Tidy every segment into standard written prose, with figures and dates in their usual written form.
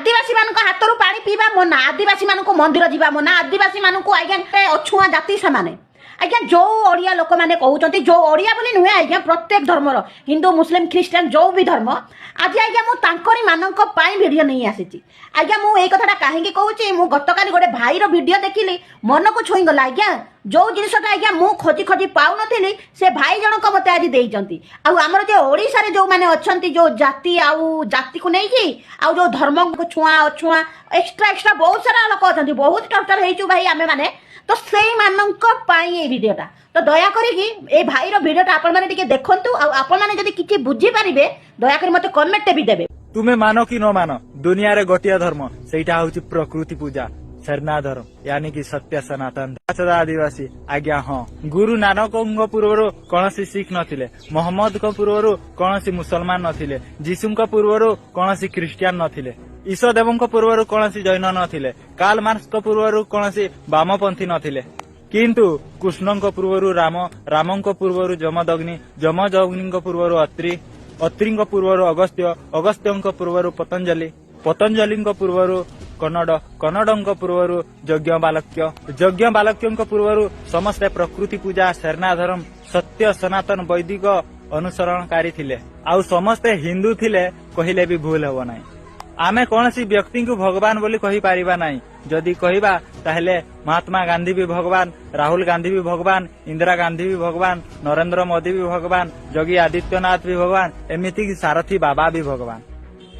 आदिवासी मान हाथ पानी पीवा मना आदिवासी मान मंदिर जावा मना आदिवासी मान आज्ञा अछुआ जाति से आज्ञा जो ओडिया लोक मैंने कहते जो ओडिया बोली नुहे आज्ञा प्रत्येक धर्मर हिंदू मुस्लिम ख्रीस्टान जो भी धर्म आज आज्ञा मुझे मानक भिडियो नहीं आसी आज्ञा मुझे कथा कहीं कहूँ गतकाली गोटे भाईर भिडियो देखिली मन को छुईगला आज्ञा जो जिनसा आज्ञा मु खोजी खोजी पाऊन से भाई जनक मत आज देती आमर जो ओडिशा रे जो मैंने अच्छा जो जाति आउ जाति को लेकिन आउ जो धर्म को छुआ अछुआ एक्सट्रा एक्सट्रा बहुत सारा लोक अच्छा बहुत टर्चर हो भाई आमे मैंने तो से भिडियोटा तो दया करी भाईर भिडियोटा आपण माने टिके देखंतु आपण माने जदी किछि बुझी पारिबे दया करी मते कमेंट भी देबे। तुमे मानो कि न मानो दुनिया रे गोटिया धर्म सेटा होची प्रकृति पूजा सरना धर्म यानी कि सत्य सनातन आदिवासी आज्ञा हाँ गुरु नानक पूर्व कौन सिख नथिले मोहम्मद को पूर्व कौन मुसलमान नथिले जीसु पूर्व कौन ख्रीस्टियान नथिले ईशदेव पूर्व कौन जैन नथिले कार्ल मार्क्स पूर्व कौन वामपंथी नथिले किंतु कृष्ण पूर्व राम राम पूर्व जमदग्नि जमदग्नि पूर्व अत्रि अत्रि पूर्व अगस्त्य अगस्त्य पूर्व पतंजलि पतंजलि पूर्व कन्नड़ कन्नड़ पूर्व यज्ञ बालक्य पूर्व समस्ते प्रकृति पूजा शरणा धर्म सत्य सनातन वैदिक अनुसरणकारी थिले आउ समस्ते हिंदू थिले कहिले भी भूल हेबो नाही। आमे कौनसी व्यक्ति को भगवान बोली कहि पारिबा नाही जदि कहिबा ताहेले महात्मा गांधी भी भगवान राहुल गांधी भी भगवान इंदिरा गांधी भी भगवान नरेंद्र मोदी भी भगवान योगी आदित्यनाथ भी भगवान एमिति सारथी बाबा भी भगवान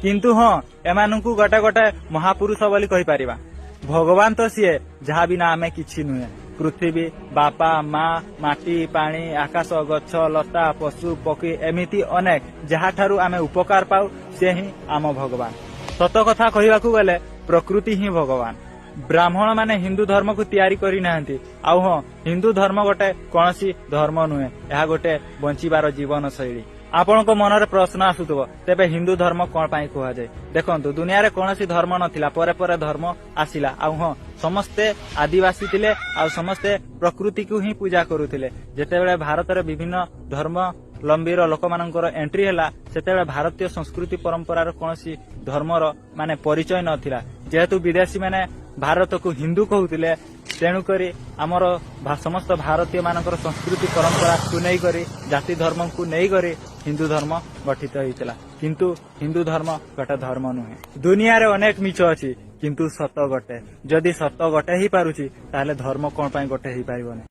किंतु हाँ एमानकु गोटे गोटे महापुरुष बोली कहि पारिबा भगवान तो सीए जहा बिना आमे किछि नुहे पृथ्वी बापा माँ माटी पानी आकाश गछ लता पशु पक्षी एमिति अनेक जहा ठारू आमे उपकार पाऊ से ही आम भगवान सत कथा कहिबाकु गले प्रकृति ही भगवान ब्राह्मण माने हिंदू धर्म को तैयारी करि नाहंती आउ हाँ हिंदू धर्म गोटे कौनसी धर्म नुहे यह गोटे बंचिबार जीवन शैली आपनको मनरे प्रश्न आसुथबो तेबे हिंदू धर्म कोन पाई कुहा जाय देखंतु दुनिया रे कोनसी धर्म नथिला परे परे धर्म आसिला आउ हाँ समस्ते आदिवासी थिले आ समस्ते प्रकृति को ही पूजा करुथिले जेतेबेले भारत रे विभिन्न धर्म लंबीर लोक मानकर एंट्री हैला सेतेबेले भारतीय संस्कृति परंपरार कोनसी धर्मर माने परिचय नथिला जेहेतु विदेशी माने भारत को हिंदू कहउथिले तेणु करी आमर समस्त भारतीय मानकर संस्कृति परंपरा को नहीं करी जाति धर्म को नहीं करी हिंदू धर्म गठित होइतला किंतु हिंदू धर्म गोटे धर्म नुहे दुनिया रे अनेक मिछ अछि किंतु सत गोटे जदि सत गोटे ही पारुछि ताले धर्म कोन पई गोटे ही पाइबो नै।